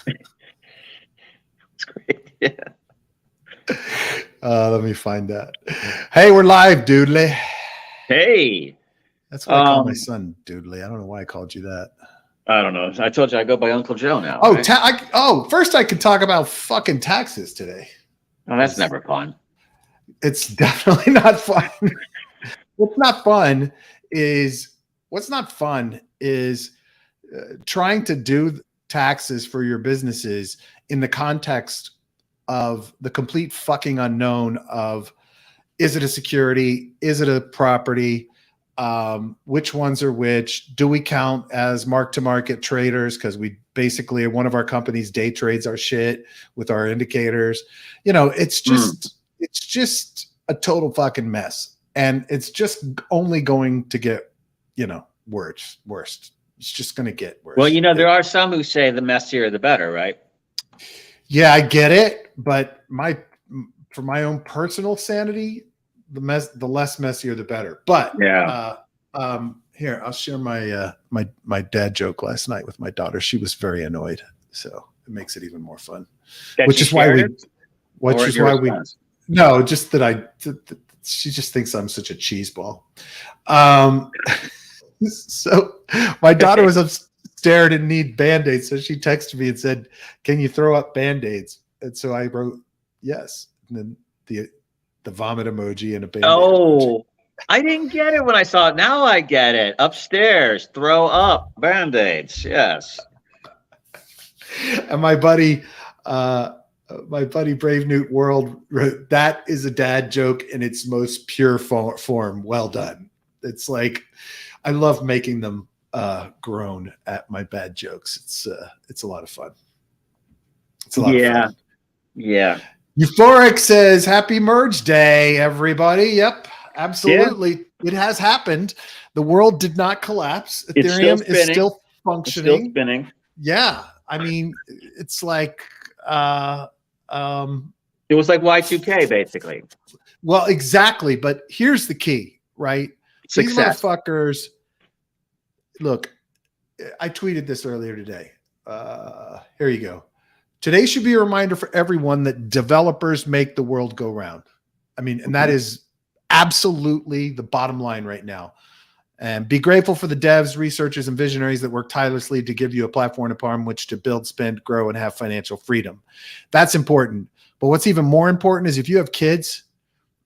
It's great. Yeah. Let me find that. Hey, we're live, Doodly. Hey. That's what I call my son, Doodly. I don't know why I called you that. I don't know. I told you I go by Uncle Joe now. Oh, right? First I could talk about fucking taxes today. Oh, that's never fun. It's definitely not fun. What's not fun is trying to do taxes for your businesses in the context of the complete fucking unknown of, is it a security? Is it a property? Which ones are which? Do we count as mark-to-market traders? Because we basically, one of our companies day trades our shit with our indicators. It's just a total fucking mess. And it's just only going to get, worse. It's just going to get worse. Well, there are some who say the messier the better, right? Yeah, I get it. But for my own personal sanity, the less messier, the better. But yeah. Here, I'll share my dad joke last night with my daughter. She was very annoyed. So it makes it even more fun. Which is why she just thinks I'm such a cheese ball. So my daughter was upstairs and need Band-Aids. So she texted me and said, "Can you throw up Band-Aids?" And so I wrote, yes. And then the vomit emoji and a Band-Aid emoji. I didn't get it when I saw it. Now I get it. Upstairs, throw up Band-Aids. Yes. And my buddy Brave Newt World wrote, "That is a dad joke in its most pure form. Well done." It's like, I love making them groan at my bad jokes. It's a lot of fun. It's a lot of fun. Yeah. Euphoric says, "Happy Merge Day, everybody." Yep, absolutely. Yeah. It has happened. The world did not collapse. Ethereum is still functioning. It's still spinning. Yeah. I mean, it's like it was like Y2K, basically. Well, exactly. But here's the key, right? Success. These motherfuckers, look, I tweeted this earlier today. Here you go. Today should be a reminder for everyone that developers make the world go round. I mean, and that is absolutely the bottom line right now. And be grateful for the devs, researchers, and visionaries that work tirelessly to give you a platform upon which to build, spend, grow, and have financial freedom. That's important. But what's even more important is if you have kids,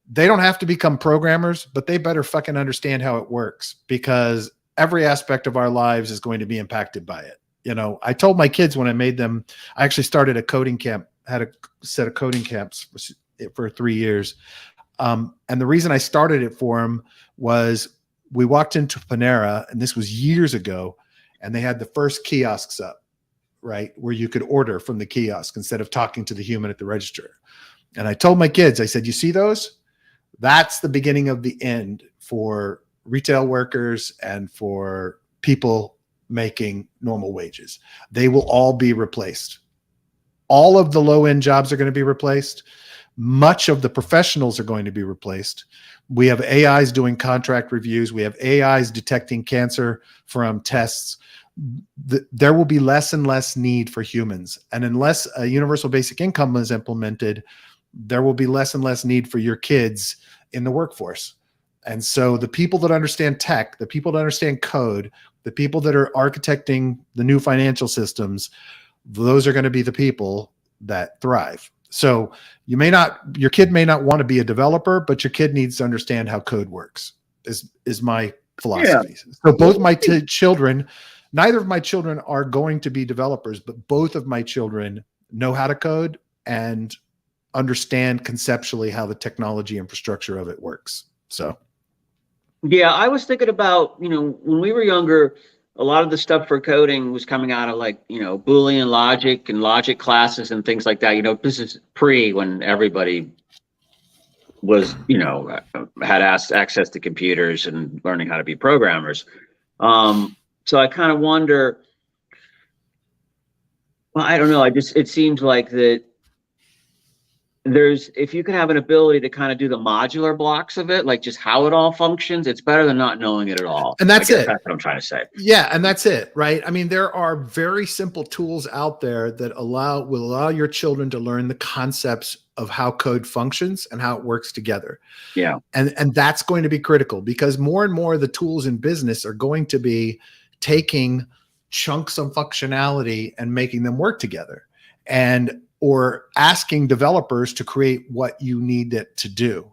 they don't have to become programmers, but they better fucking understand how it works, because every aspect of our lives is going to be impacted by it. I told my kids when I made them, I actually started a coding camp, had a set of coding camps for 3 years. And the reason I started it for them was we walked into Panera, and this was years ago, and they had the first kiosks up, right, where you could order from the kiosk instead of talking to the human at the register. And I told my kids, I said, "You see those? That's the beginning of the end for retail workers and for people making normal wages. They will all be replaced. All of the low-end jobs are going to be replaced. Much of the professionals are going to be replaced. We have AIs doing contract reviews. We have AIs detecting cancer from tests. There will be less and less need for humans. And unless a universal basic income is implemented, there will be less and less need for your kids in the workforce. And so the people that understand tech, the people that understand code, the people that are architecting the new financial systems, those are going to be the people that thrive. So your kid may not want to be a developer, but your kid needs to understand how code works, is my philosophy. Yeah. So both my children, neither of my children are going to be developers, but both of my children know how to code and understand conceptually how the technology infrastructure of it works. So. Yeah, I was thinking about, when we were younger, a lot of the stuff for coding was coming out of Boolean logic and logic classes and things like that. This is when everybody was, had access to computers and learning how to be programmers. So I kind of wonder, well, I don't know. It seems like that if you can have an ability to kind of do the modular blocks of it, like just how it all functions, it's better than not knowing it at all. And that's it. That's what I'm trying to say. Yeah, and that's it, right? I mean, there are very simple tools out there that will allow your children to learn the concepts of how code functions and how it works together. Yeah. And that's going to be critical, because more and more the tools in business are going to be taking chunks of functionality and making them work together, or asking developers to create what you need it to do,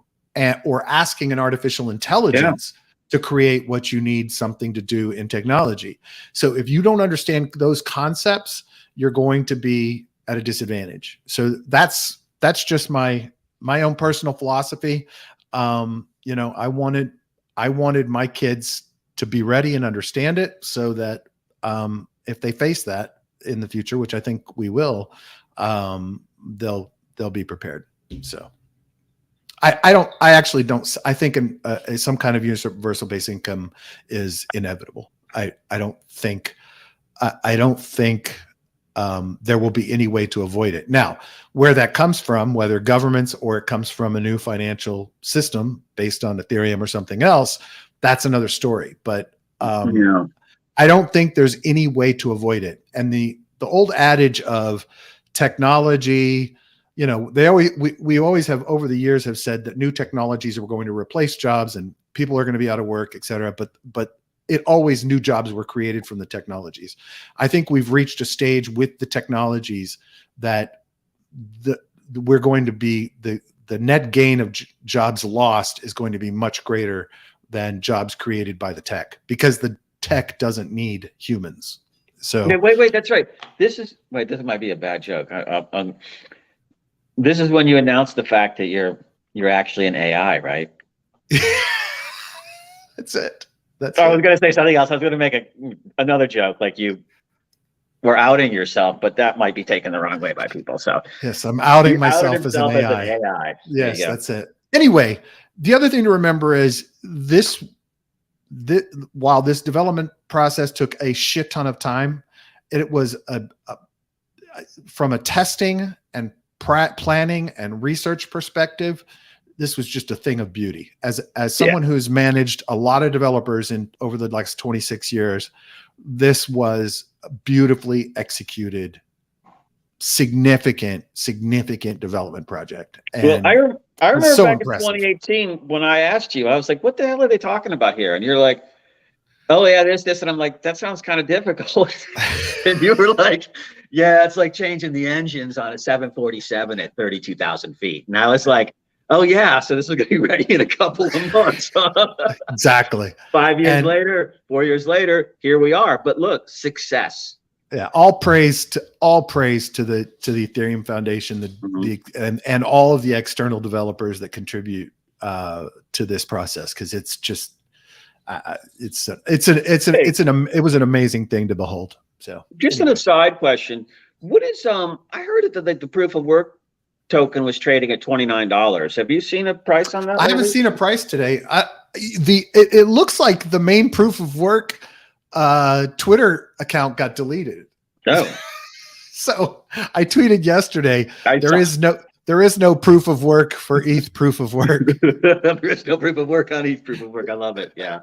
or asking an artificial intelligence to create what you need something to do in technology. So if you don't understand those concepts, you're going to be at a disadvantage. So that's just my own personal philosophy. You know, I wanted my kids to be ready and understand it, so that if they face that in the future, which I think we will, they'll be prepared. So I actually don't. I think some kind of universal basic income is inevitable. I don't think there will be any way to avoid it. Now, where that comes from, whether governments or it comes from a new financial system based on Ethereum or something else, that's another story. But I don't think there's any way to avoid it. And the old adage of technology, you know, we always have over the years have said that new technologies are going to replace jobs and people are going to be out of work, et cetera. But it always new jobs were created from the technologies. I think we've reached a stage with the technologies that we're going to be the net gain of jobs lost is going to be much greater than jobs created by the tech, because the tech doesn't need humans. So wait, that's right. This might be a bad joke. This is when you announce the fact that you're actually an AI, right? That's it. I was going to say something else. I was going to make another joke, like you were outing yourself, but that might be taken the wrong way by people. So yes, I'm outing myself as an AI. Yes, that's it. Anyway, the other thing to remember is while this development process took a shit ton of time, it was from a testing and planning and research perspective, this was just a thing of beauty. As someone who's managed a lot of developers over the last 26 years, this was a beautifully executed, significant development project. And well, I remember so back impressive. in 2018 when I asked you, I was like, what the hell are they talking about here? And you're like, oh yeah, this. And I'm like, that sounds kind of difficult. And you were like, yeah, it's like changing the engines on a 747 at 32,000 feet. And I was like, oh yeah, so this is going to be ready in a couple of months. Exactly. 4 years later, here we are. But look, success. Yeah, all praise to the Ethereum Foundation, and all of the external developers that contribute to this process, because it's just it was an amazing thing to behold. So just an aside question: what is I heard that the proof of work token was trading at $29. Have you seen a price on that? I haven't seen a price today. It looks like the main proof of work Twitter account got deleted. Oh. So I tweeted yesterday, there is no proof of work for ETH proof of work. There is no proof of work on ETH proof of work. I love it. Yeah.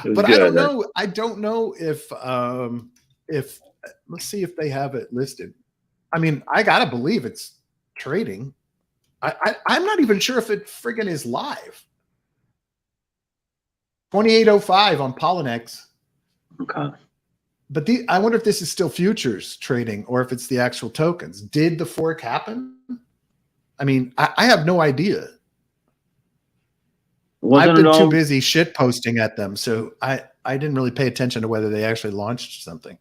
But good. I don't know if let's see if they have it listed. I mean, I gotta believe it's trading. I'm not even sure if it friggin' is live. 2805 on Polynex. Okay. But I wonder if this is still futures trading or if it's the actual tokens. Did the fork happen? I mean, I have no idea. I've been too busy shit posting at them, so I didn't really pay attention to whether they actually launched something.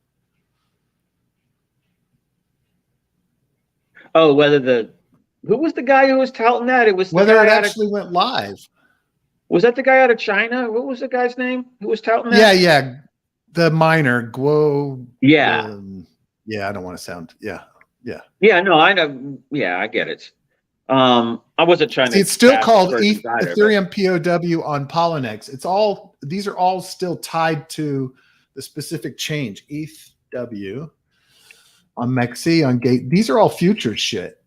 Oh, who was the guy who was touting that? It was whether it actually went live. Was that the guy out of China? What was the guy's name who was touting that? Yeah. The miner, Guo. Yeah. I don't want to sound. Yeah. No, I know. Yeah, I get it. I wasn't trying to. It's still called Ethereum POW on Polynex. These are all still tied to the specific change. ETH W on Mexi on Gate. These are all futures shit.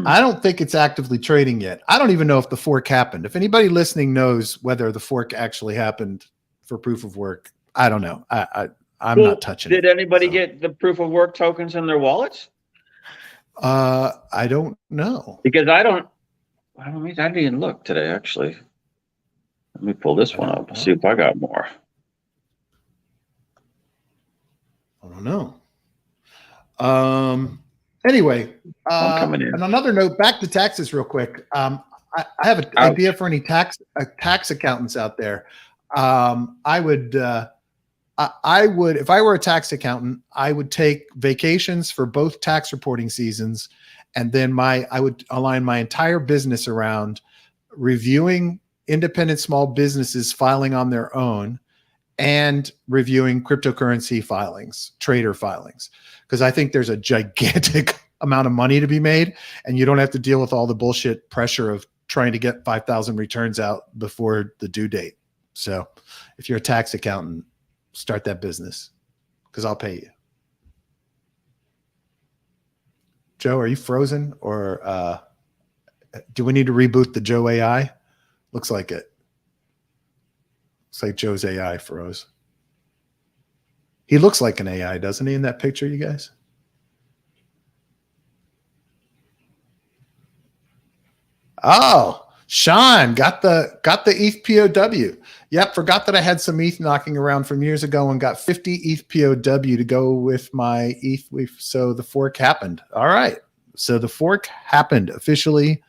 I don't think it's actively trading yet. I don't even know if the fork happened. If anybody listening knows whether the fork actually happened for proof of work, I don't know. I'm not touching it. Did anybody get the proof of work tokens in their wallets? I don't know. Because I didn't even look today, actually. Let me pull this one up. See if I got more. I don't know. Anyway, coming in. on another note, back to taxes real quick. I have an idea for any tax accountants out there. I would, if I were a tax accountant, I would take vacations for both tax reporting seasons, and then I would align my entire business around reviewing independent small businesses filing on their own and reviewing cryptocurrency filings, trader filings, because I think there's a gigantic amount of money to be made, and you don't have to deal with all the bullshit pressure of trying to get 5,000 returns out before the due date. So if you're a tax accountant, start that business because I'll pay you. Joe, are you frozen, or do we need to reboot the Joe AI? Looks like it. Looks like Joe's AI froze. He looks like an AI, doesn't he, in that picture, you guys? Oh, Sean got the ETH POW. Yep, forgot that I had some ETH knocking around from years ago and got 50 ETH POW to go with my ETH. So the fork happened. All right. So the fork happened. Officially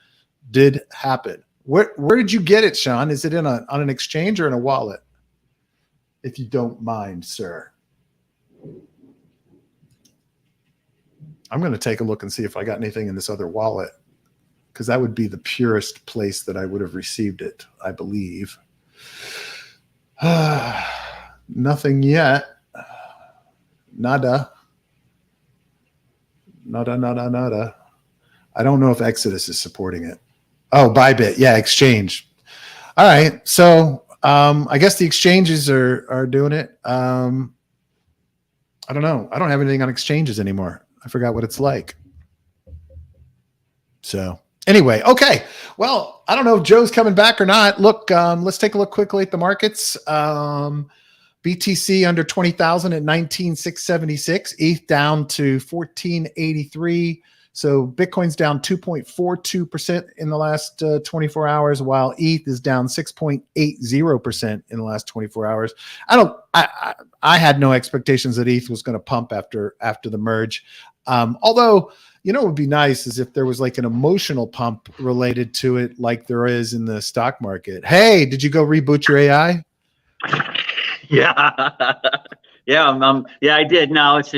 did happen. Where did you get it, Sean? Is it on an exchange or in a wallet? If you don't mind, sir. I'm going to take a look and see if I got anything in this other wallet, because that would be the purest place that I would have received it, I believe. Nothing yet. Nada. Nada. I don't know if Exodus is supporting it. Oh, Bybit. Yeah, exchange. All right. So I guess the exchanges are doing it. I don't know. I don't have anything on exchanges anymore. I forgot what it's like. So anyway, okay. Well, I don't know if Joe's coming back or not. Look, let's take a look quickly at the markets. BTC under 20,000 at 19,676. ETH down to 1483. So Bitcoin's down 2.42% in the last 24 hours, while ETH is down 6.80% in the last 24 hours. I had no expectations that ETH was going to pump after the merge. Although, you know, it would be nice is if there was like an emotional pump related to it, like there is in the stock market. Hey, did you go reboot your AI? Yeah. Yeah, I did. No, it's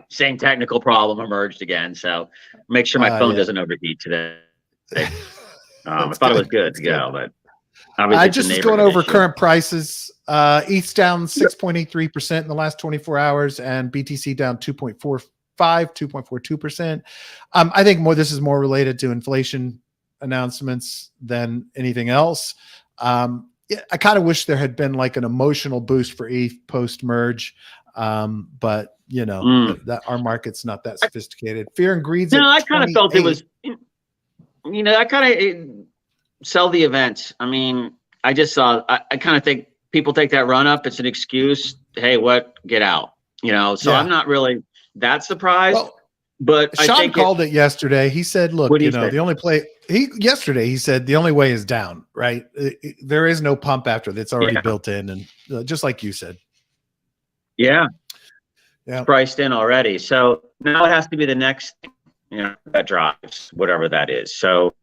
same technical problem emerged again. So make sure my phone doesn't overheat today. I thought it was good to go, but I just was going over current prices. ETH's down 6.83% in the last 24 hours, and BTC down 2.42%. I think this is more related to inflation announcements than anything else. I kind of wish there had been like an emotional boost for ETH post merge, but you know that our market's not that sophisticated. Fear and greed's. No, I kind of felt it was. You know, I kind of sell the event. I mean, I just saw. I kind of think people take that run up. It's an excuse. Hey, get out? You know. So I'm not really that surprised. Well, but Sean I think called it yesterday. He said, "Look, you know, the only play." Yesterday he said the only way is down. Right? There is no pump after that's already built in, and just like you said. Yeah, priced in already. So now it has to be the next thing, you know, that drives whatever that is. So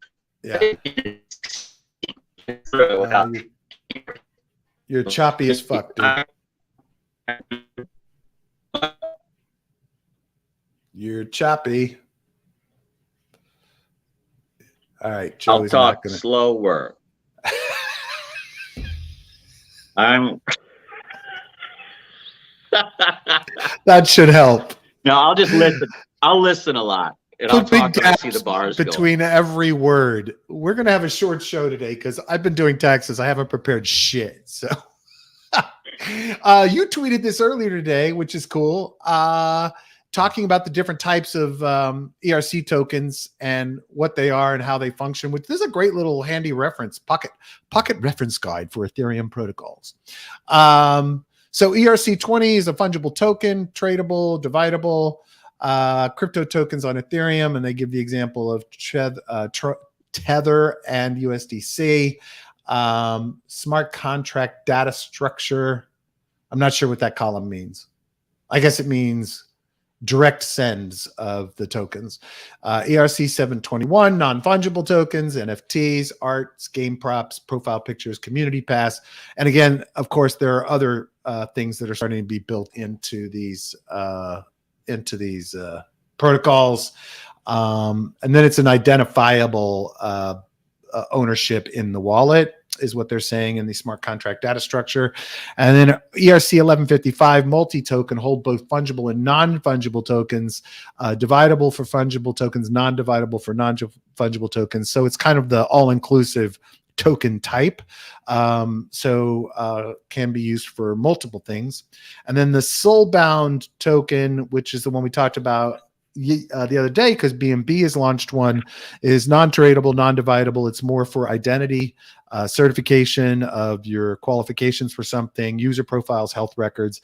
you're choppy as fuck, dude. You're choppy. All right, I'll talk slower. That should help. No, I'll just listen. I'll listen a lot. And I'll talk when I see the bars between every word. We're gonna have a short show today because I've been doing taxes. I haven't prepared shit. So you tweeted this earlier today, which is cool. talking about the different types of ERC tokens and what they are and how they function, which this is a great little handy reference, pocket reference guide for Ethereum protocols. So ERC20 is a fungible token, tradable, dividable, crypto tokens on Ethereum, and they give the example of Tether and USDC. Smart contract data structure. I'm not sure what that column means. I guess it means direct sends of the tokens. ERC 721, non-fungible tokens, NFTs, arts, game props, profile pictures, community pass. And again, of course, there are other things that are starting to be built into these protocols. And then it's an identifiable ownership in the wallet is what they're saying in the smart contract data structure. And then ERC 1155 multi-token hold both fungible and non-fungible tokens, dividable for fungible tokens, non-dividable for non-fungible tokens. So it's kind of the all-inclusive token type. Can be used for multiple things. And then the soul-bound token, which is the one we talked about the other day, because BNB has launched one, is non-tradable, non-dividable. It's more for identity, certification of your qualifications for something, user profiles, health records,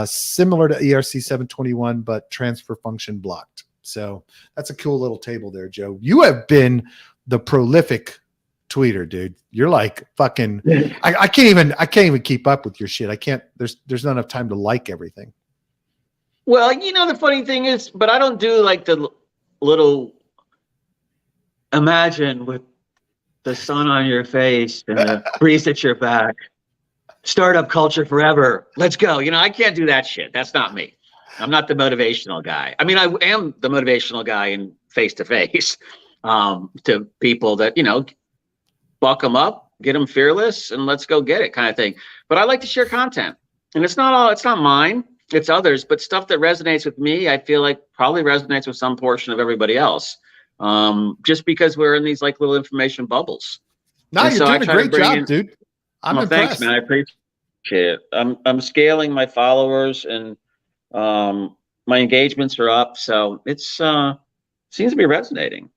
similar to ERC 721, but transfer function blocked. So that's a cool little table there, Joe. You have been the prolific tweeter, dude. You're like fucking, I can't even keep up with your shit. I can't, there's not enough time to like everything. Well, the funny thing is, but I don't do like the little imagine with the sun on your face and the breeze at your back. Startup culture forever. Let's go. I can't do that shit. That's not me. I'm not the motivational guy. I mean, I am the motivational guy in face-to-face to people that, buck them up, get them fearless, and let's go get it kind of thing. But I like to share content. And it's not mine. It's others, but stuff that resonates with me, I feel like probably resonates with some portion of everybody else. Just because we're in these like little information bubbles. No, you're doing a great job, dude. I'm impressed. Thanks, man. I appreciate it. I'm scaling my followers and my engagements are up, so it's seems to be resonating.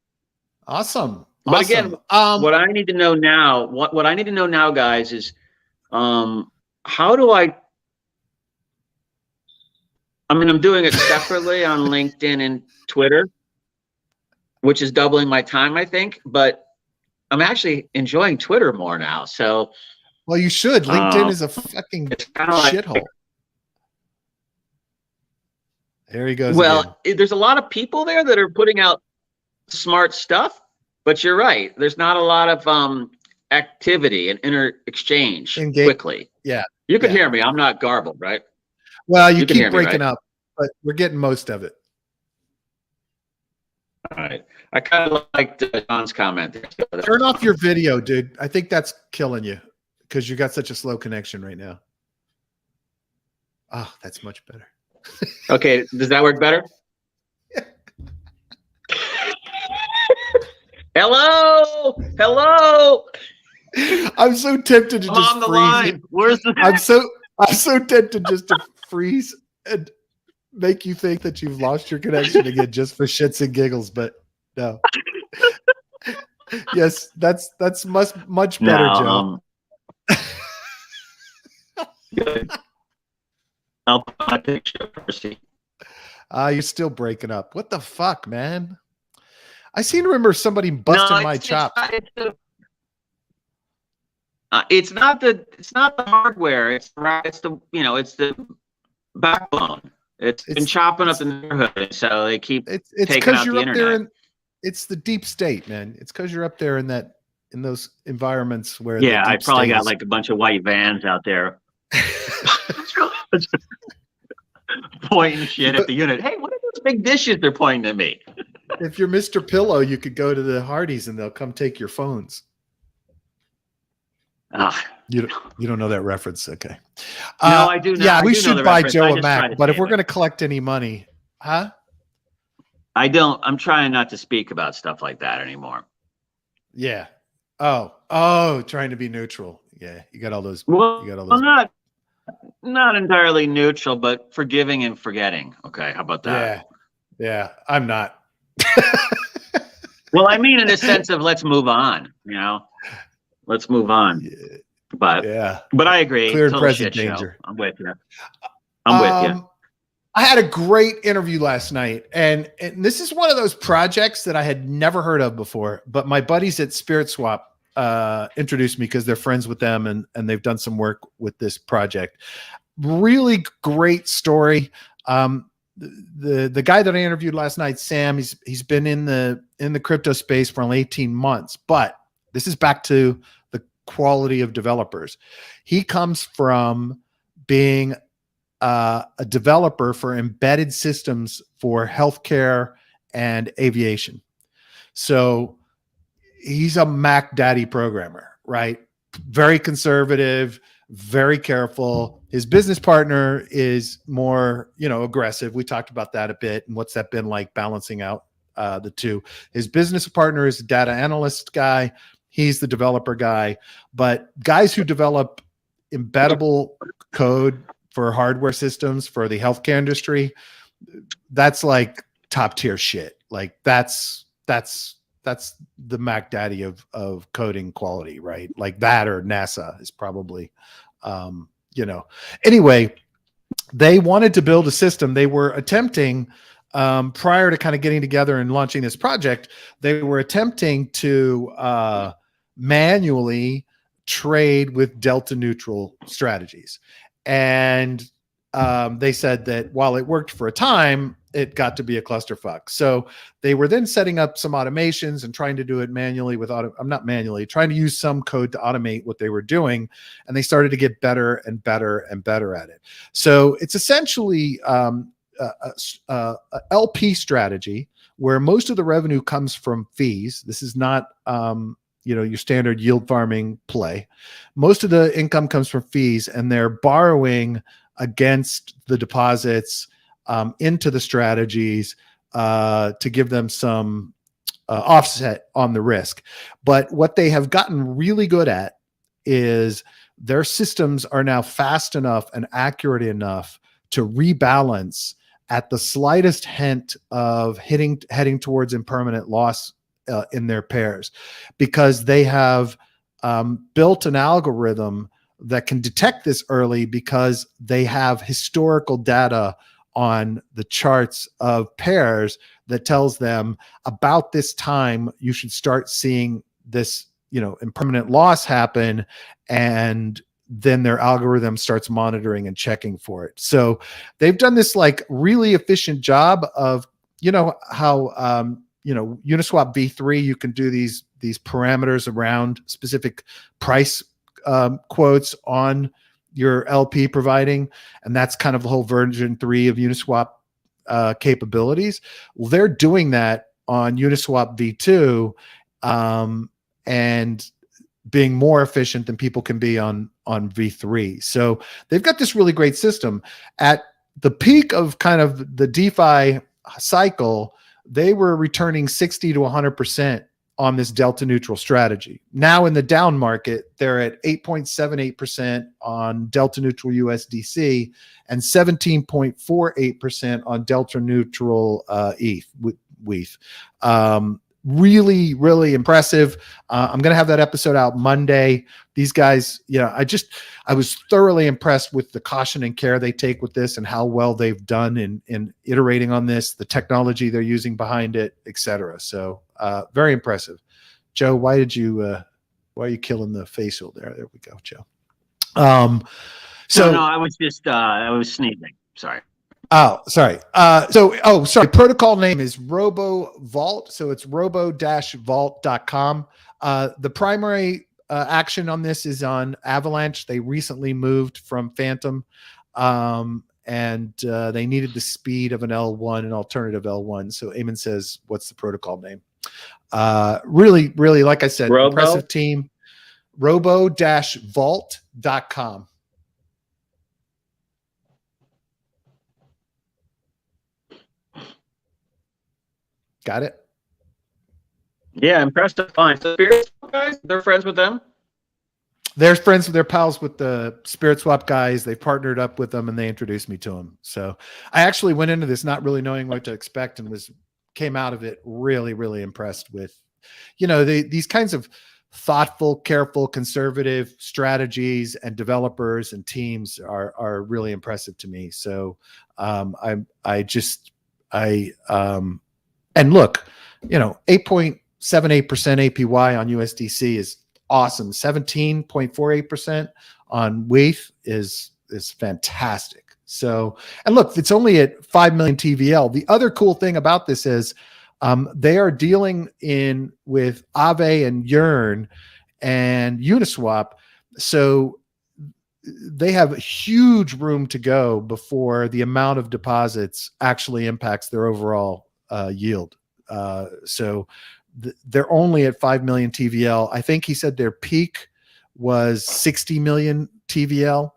Awesome. But again, what I need to know now, what I need to know now, guys, is how do I'm doing it separately on LinkedIn and Twitter, which is doubling my time, I think. But I'm actually enjoying Twitter more now. So, well, you should. LinkedIn is a fucking shithole. There he goes. Well, there's a lot of people there that are putting out smart stuff, but you're right. There's not a lot of activity and exchange quickly. Yeah, you can hear me. I'm not garbled, right? Well, you keep breaking up, but we're getting most of it. All right. I kind of liked John's comment there. Turn off your video, dude. I think that's killing you because you got such a slow connection right now. Oh, that's much better. Okay. Does that work better? Hello. I'm so tempted to just on the line. Where's the? I'm so tempted just to freeze and make you think that you've lost your connection again just for shits and giggles, but no. Yes, that's much better, Joe. Good. I'll put my picture, Percy. You're still breaking up. What the fuck, man? I seem to remember somebody busting my chops. It's not the hardware. It's the backbone. It's been chopping up the neighborhood, so they keep taking out the internet. It's the deep state, man. It's because you're up there in those environments where I probably got like a bunch of white vans out there pointing shit at the unit. Hey, what are those big dishes they're pointing at me? If you're Mr. Pillow, you could go to the Hardys and they'll come take your phones. You don't know that reference, okay? No, I do. Yeah, we should buy Joe a Mac, but if we're going to collect any money, huh? I don't. I'm trying not to speak about stuff like that anymore. Yeah. Oh, trying to be neutral. Yeah, you got all those. Well, you got all those. I'm not entirely neutral, but forgiving and forgetting. Okay, how about that? Yeah, I'm not. Well, I mean, in the sense of let's move on, let's move on. But Yeah, I agree. clear and Total present shit show. danger. I'm with you. I'm with you. I had a great interview last night, and this is one of those projects that I had never heard of before, but my buddies at Spirit Swap introduced me because they're friends with them, and they've done some work with this project. Really great story. The guy that I interviewed last night, Sam, he's been in the crypto space for only 18 months, but this is back to the quality of developers. He comes from being a developer for embedded systems for healthcare and aviation. So he's a Mac Daddy programmer, right? Very conservative, very careful. His business partner is more, aggressive. We talked about that a bit, and what's that been like balancing out the two. His business partner is a data analyst guy. He's the developer guy. But guys who develop embeddable code for hardware systems for the healthcare industry, that's like top tier shit. Like that's the Mac Daddy of coding quality, right? Like that, or NASA is probably, anyway, they wanted to build a system. They were attempting, prior to kind of getting together and launching this project, they were attempting to manually trade with delta neutral strategies. And they said that while it worked for a time, it got to be a clusterfuck. So they were then setting up some automations and trying to do it manually trying to use some code to automate what they were doing. And they started to get better and better and better at it. So it's essentially a LP strategy where most of the revenue comes from fees. This is not, your standard yield farming play. Most of the income comes from fees, and they're borrowing against the deposits into the strategies to give them some offset on the risk. But what they have gotten really good at is their systems are now fast enough and accurate enough to rebalance at the slightest hint of heading towards impermanent loss in their pairs, because they have built an algorithm that can detect this early, because they have historical data on the charts of pairs that tells them about this time you should start seeing this, impermanent loss happen, and then their algorithm starts monitoring and checking for it. So they've done this like really efficient job of, how Uniswap v3, you can do these parameters around specific price quotes on your LP providing, and that's kind of the whole version 3 of Uniswap capabilities. Well, they're doing that on Uniswap v2 and being more efficient than people can be on v3. So they've got this really great system. At the peak of kind of the DeFi cycle, they were returning 60 to 100% on this delta neutral strategy. Now in the down market, they're at 8.78% on delta neutral USDC and 17.48% on delta neutral ETH. Really, really impressive. I'm going to have that episode out Monday. These guys, I was thoroughly impressed with the caution and care they take with this and how well they've done in iterating on this, the technology they're using behind it, etc. So very impressive. Joe, why are you killing the facial there? There we go, Joe. No, I was just, I was sneezing. Sorry. Oh, sorry. Sorry. Protocol name is RoboVault. So it's robo-vault.com. The primary action on this is on Avalanche. They recently moved from Phantom, and they needed the speed of an L1, an alternative L1. So Eamon says, what's the protocol name? Really, really, like I said, impressive team. robo-vault.com. Got it? Yeah, impressive. Fine. So Spirit guys, they're friends with them? they're friends with their pals with the Spirit Swap guys. They partnered up with them and they introduced me to them. So I actually went into this not really knowing what to expect and came out of it really, really impressed with, these kinds of thoughtful, careful, conservative strategies and developers and teams are really impressive to me. So and look, 8.78% APY on USDC is awesome. 17.48% on WETH is fantastic. So, and look, it's only at 5 million TVL. The other cool thing about this is they are dealing with Aave and Yearn and Uniswap. So they have huge room to go before the amount of deposits actually impacts their overall yield. So they're only at 5 million TVL. I think he said their peak was 60 million TVL,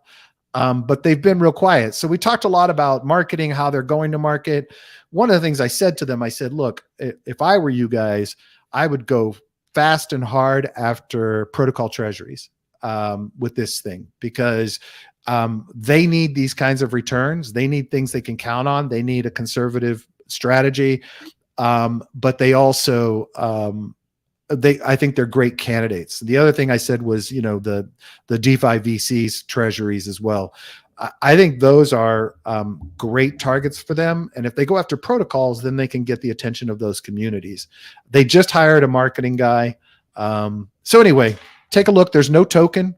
but they've been real quiet. So we talked a lot about marketing, how they're going to market. One of the things I said to them, I said, look, if I were you guys, I would go fast and hard after protocol treasuries with this thing, because they need these kinds of returns. They need things they can count on. They need a conservative strategy. But they also, I think they're great candidates. The other thing I said was, the DeFi VCs treasuries as well. I think those are great targets for them. And if they go after protocols, then they can get the attention of those communities. They just hired a marketing guy. So anyway, take a look. There's no token.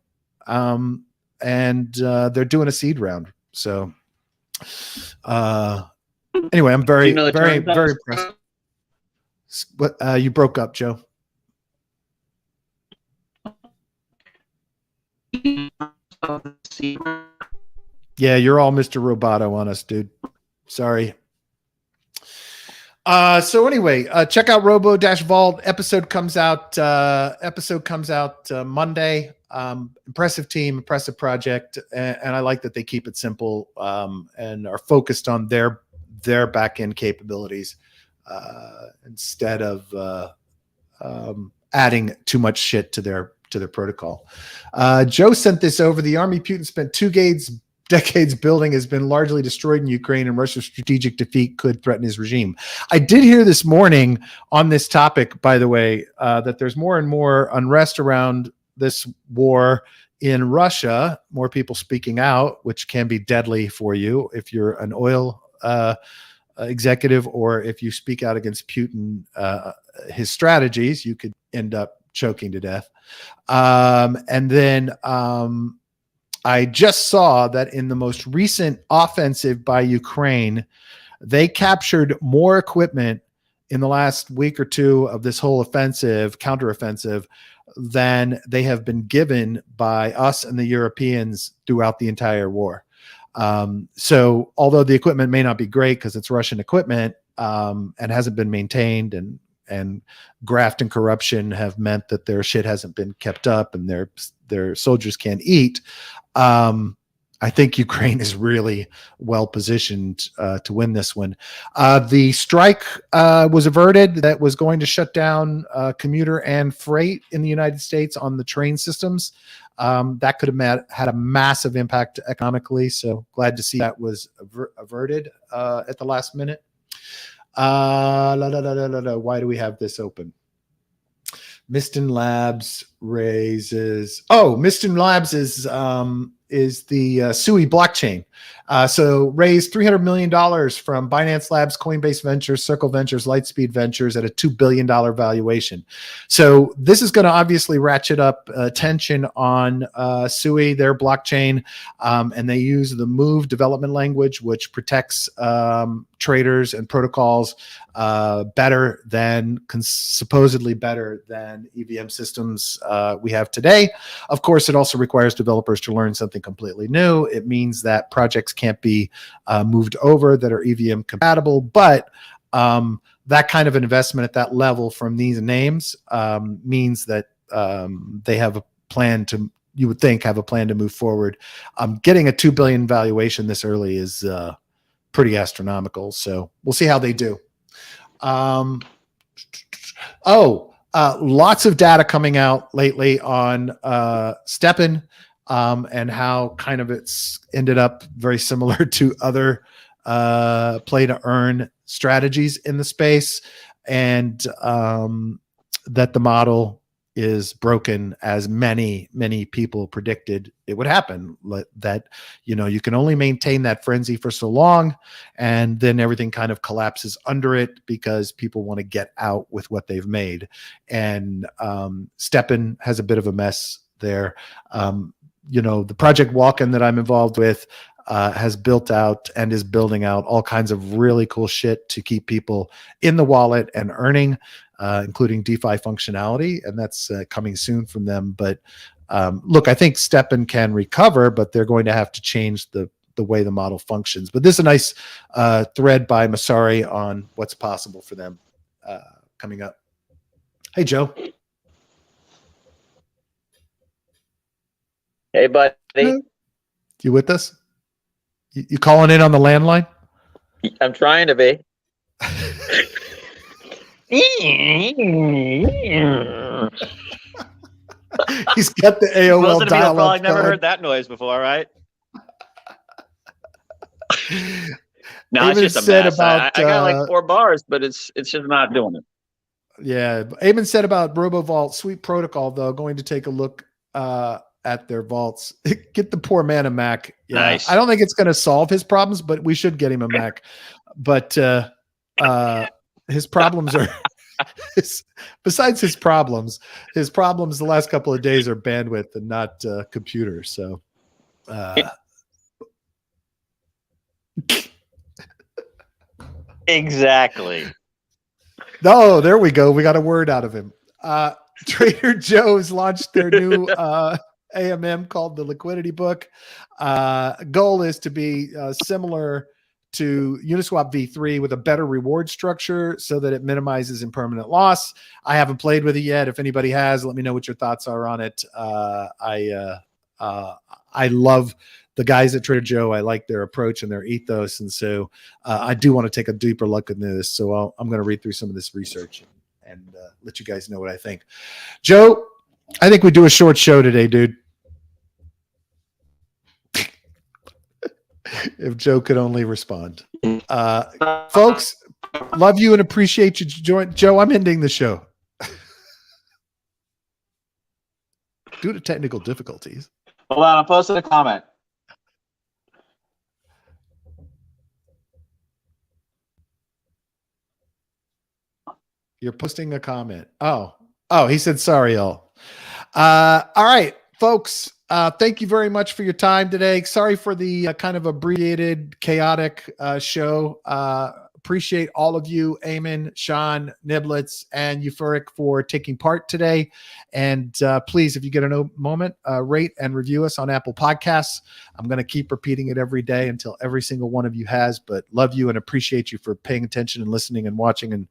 And they're doing a seed round. So anyway, I'm very, very, very impressed. What you broke up, Joe? Yeah, you're all Mr. Roboto on us, dude. Sorry. So anyway, check out Robo-Vault. Episode comes out Monday. Impressive team, impressive project, and I like that they keep it simple and are focused on their back-end capabilities instead of adding too much shit to their protocol. Joe sent this over. The army Putin spent decades building has been largely destroyed in Ukraine, and Russia's strategic defeat could threaten his regime. I did hear this morning on this topic, by the way, that there's more and more unrest around this war in Russia, more people speaking out, which can be deadly for you if you're an oil executive, or if you speak out against Putin, his strategies, you could end up choking to death. And then I just saw that in the most recent offensive by Ukraine, they captured more equipment in the last week or two of this whole offensive, counteroffensive, than they have been given by us and the Europeans throughout the entire war. So although the equipment may not be great because it's Russian equipment and hasn't been maintained, and graft and corruption have meant that their shit hasn't been kept up and their soldiers can't eat, I think Ukraine is really well positioned to win this one. The strike was averted that was going to shut down commuter and freight in the United States on the train systems. That could have had a massive impact economically. So glad to see that was averted at the last minute. Why do we have this open? Miston Labs raises. Oh, Miston Labs is the SUI blockchain. So raised $300 million from Binance Labs, Coinbase Ventures, Circle Ventures, Lightspeed Ventures at a $2 billion valuation. So this is going to obviously ratchet up tension on SUI, their blockchain, and they use the Move development language, which protects traders and protocols supposedly better than EVM systems we have today. Of course, it also requires developers to learn something completely new. It means that projects can't be moved over that are EVM compatible, but that kind of investment at that level from these names means that they have a plan to, you would think, have a plan to move forward. Getting a $2 billion valuation this early is pretty astronomical. So we'll see how they do. Lots of data coming out lately on Steppen and how kind of it's ended up very similar to other play to earn strategies in the space, and that the model is broken, as many people predicted it would happen. That, you know, you can only maintain that frenzy for so long, and then everything kind of collapses under it because people want to get out with what they've made. And Steppen has a bit of a mess there. You know, the Project Walk-in that I'm involved with has built out and is building out all kinds of really cool shit to keep people in the wallet and earning, including DeFi functionality, and that's coming soon from them. But look, I think Steppen can recover, but they're going to have to change the way the model functions. But this is a nice thread by Masari on what's possible for them coming up. Hey, Joe. Hey, buddy. You with us? You calling in on the landline? I'm trying to be. He's got the AOL Most of the people dial-up probably never going. heard that noise before, right? No, it's Eamon just a said mess. about, I got like 4 bars, but it's just not doing it. Yeah, Eamon said about RoboVault, sweet protocol, though, going to take a look at their vaults. Get the poor man a Mac. Yeah, Nice. I don't think it's going to solve his problems, but we should get him a Mac. But his problems are besides his problems the last couple of days are bandwidth and not computers. So exactly. Oh, there we go. We got a word out of him. Trader Joe's launched their new AMM called the Liquidity Book. Goal is to be similar to Uniswap V3 with a better reward structure so that it minimizes impermanent loss. I haven't played with it yet. If anybody has, let me know what your thoughts are on it. I love the guys at Trader Joe. I like their approach and their ethos. And so I do want to take a deeper look at this. So I'm going to read through some of this research and let you guys know what I think. Joe, I think we do a short show today, dude. If Joe could only respond. Folks, love you and appreciate you joining. Joe, I'm ending the show. Due to technical difficulties. Hold on, I'm posting a comment. You're posting a comment. Oh, he said sorry, all. All right, folks. Thank you very much for your time today. Sorry for the kind of abbreviated, chaotic show. Appreciate all of you, Eamon, Sean, Niblitz, and Euphoric for taking part today. And please, if you get a moment, rate and review us on Apple Podcasts. I'm going to keep repeating it every day until every single one of you has, but love you and appreciate you for paying attention and listening and watching and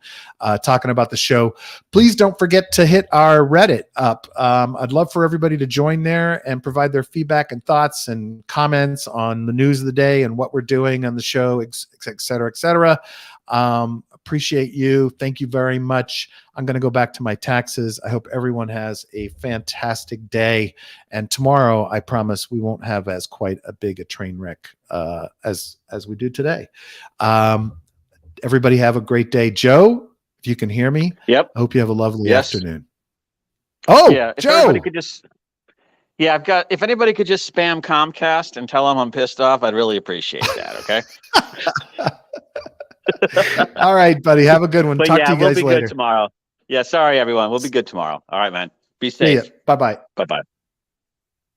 talking about the show. Please don't forget to hit our Reddit up. I'd love for everybody to join there and provide their feedback and thoughts and comments on the news of the day and what we're doing on the show, et cetera, et cetera. Appreciate you. Thank you very much. I'm going to go back to my taxes. I hope everyone has a fantastic day. And tomorrow, I promise we won't have as quite a big a train wreck as we do today. Everybody have a great day. Joe, if you can hear me, yep. I hope you have a lovely afternoon. Oh, yeah. If Joe. everybody could just, if anybody could just spam Comcast and tell them I'm pissed off, I'd really appreciate that. Okay. All right, buddy. Have a good one. But Talk to you guys we'll be later. Good tomorrow. Yeah, sorry everyone. We'll be good tomorrow. All right, man. Be safe. Bye-bye. Bye-bye.